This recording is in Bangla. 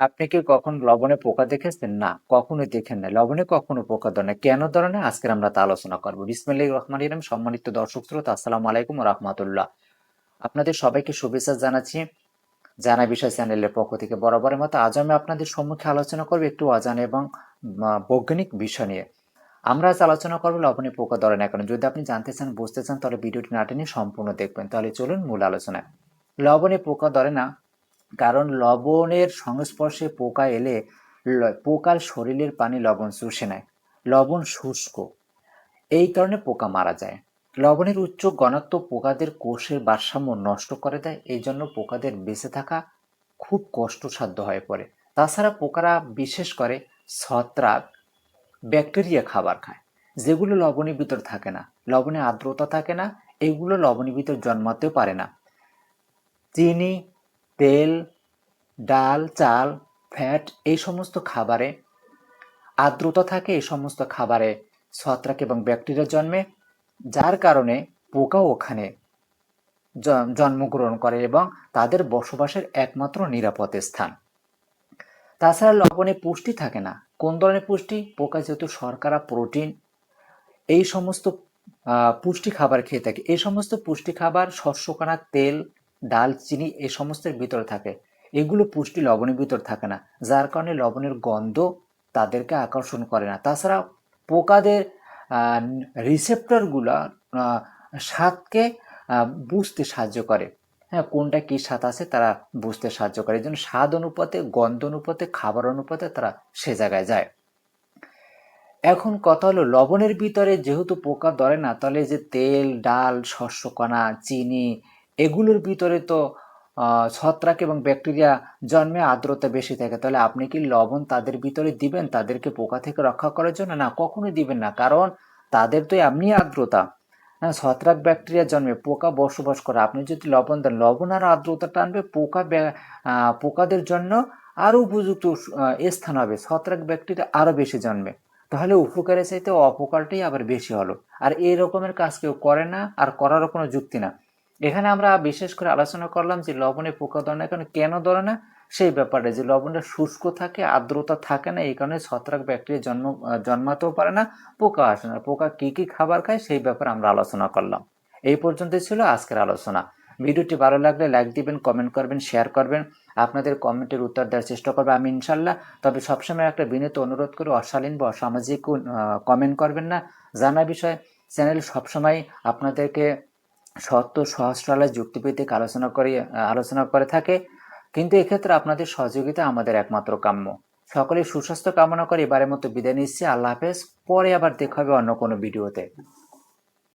আপনি কি কখন লবণে পোকা দেখেছেন? না, কখনোই দেখেন নাই। লবণে কখনো পোকা ধরে না। কেন ধরে না? আজকের আমরা তা আলোচনা করব। বিসমিল্লাহির রহমানির রহিম। সম্মানিত দর্শক শ্রোতা, আসসালামু আলাইকুম ওয়া রাহমাতুল্লাহ। আপনাদের সবাইকে শুভেচ্ছা জানাচ্ছি জানা বিষয় চ্যানেলের পক্ষ থেকে। বরাবরের মতো আজ আমি আপনাদের সম্মুখে আলোচনা করব একটু অজানা এবং বৈজ্ঞানিক বিষয় নিয়ে। আমরা আজ আলোচনা করব লবণে পোকা ধরে না কেন। যদি আপনি জানতে চান, বুঝতে চান, তাহলে ভিডিওটি না টেনে সম্পূর্ণ দেখবেন। তাহলে চলুন মূল আলোচনায়। লবণে পোকা ধরে না কারণ লবণের সংস্পর্শে পোকা এলে পোকার শরীরের পানি লবণ চুষে নেয়। লবণ শুষ্ক, এই কারণে পোকা মারা যায়। লবণের উচ্চ ঘনত্ব পোকাদের কোষের ভারসাম্য নষ্ট করে দেয়, এই জন্য পোকাদের বেঁচে থাকা খুব কষ্টসাধ্য হয়ে পড়ে। তাছাড়া পোকারা বিশেষ করে ছত্রাক, ব্যাকটেরিয়া খাবার খায়, যেগুলো লবণের ভিতর থাকে না। লবণে আর্দ্রতা থাকে না, এগুলো লবণের ভিতর জন্মাতেও পারে না। চিনি, তেল, ডাল, চাল, ফ্যাট এই সমস্ত খাবারে আর্দ্রতা থাকে। এই সমস্ত খাবারে ছত্রাক এবং ব্যাকটেরিয়া জন্মে, যার কারণে পোকা ওখানে জন্মগ্রহণ করে এবং তাদের বসবাসের একমাত্র নিরাপদ স্থান। তাছাড়া লবণে পুষ্টি থাকে না। কোন ধরনের পুষ্টি? পোকা যেহেতু শর্করা, প্রোটিন এই সমস্ত পুষ্টি খাবার খেয়ে থাকে। এই সমস্ত পুষ্টি খাবার শস্যকণা, তেল, ডাল, চিনি এই সমস্তের ভিতরে থাকে। এগুলো পুষ্টি লবণের ভিতর থাকে না, যার কারণে লবণের গন্ধ তাদেরকে আকর্ষণ করে না। তাছাড়া পোকাদের রিসেপ্টরগুলো স্বাদকে বুঝতে সাহায্য করে। হ্যাঁ, কোনটা কি স্বাদ আছে তারা বুঝতে সাহায্য করে। এই জন্য স্বাদ অনুপাতে, গন্ধ অনুপাতে, খাবার অনুপাতে তারা সে জায়গায় যায়। এখন কথা হলো, লবণের ভিতরে যেহেতু পোকা ধরে না, তাহলে যে তেল, ডাল, শস্যকণা, চিনি এগুলোর ভিতরে তো ছত্রাক এবং ব্যাকটেরিয়া জন্মে, আর্দ্রতা বেশি থাকে। তাহলে আপনি কি লবণ তাদের ভিতরে দিবেন তাদেরকে পোকা থেকে রক্ষা করার জন্য? না, কখনোই দিবেন না। কারণ তাদের তো এমনি আর্দ্রতা, হ্যাঁ, ছত্রাক ব্যাকটেরিয়া জন্মে, পোকা বসবাস করে। আপনি যদি লবণ দেন, লবণ আর আর্দ্রতা টানবে, পোকাদের জন্য আরো উপযুক্ত স্থান হবে, ছত্রাক ব্যাকটেরিয়া আরো বেশি জন্মে। তাহলে উপকারের চাইতে অপকারটাই আবার বেশি হলো। আর এই রকমের কাজ কেউ করে না, আর করারও কোনো যুক্তি না। এখানে আমরা বিশেষ করে আলোচনা করলাম যে লবণে পোকা ধরে না কেন ধরে না সেই ব্যাপারে, যে লবণটা শুষ্ক থাকে, আর্দ্রতা থাকে না, এই কারণে ছত্রাক ব্যাকটেরিয়া জন্মাতেও পারে না, পোকা আসে না। পোকা কি কি খাবার খায় সেই ব্যাপারে আমরা আলোচনা করলাম। এই পর্যন্তই ছিল আজকের আলোচনা। ভিডিওটি ভালো লাগলে লাইক দিবেন, কমেন্ট করবেন, শেয়ার করবেন। আপনাদের কমেন্টের উত্তর দেওয়ার চেষ্টা করবো আমি ইনশাল্লাহ। তবে সবসময় একটা বিনীত অনুরোধ করে অশালীন বা অসামাজিক কমেন্ট করবেন না। জানা বিষয় চ্যানেল সবসময় আপনাদেরকে সত্য, সহস্রালয়, যুক্তিভিত্তিক আলোচনা করে থাকে। কিন্তু এক্ষেত্রে আপনাদের সহযোগিতা আমাদের একমাত্র কাম্য। সকলের সুস্বাস্থ্য কামনা করে এবারের মতো বিদায় নিচ্ছি। আল্লাহ হাফেজ। পরে আবার দেখা হবে অন্য কোনো ভিডিওতে।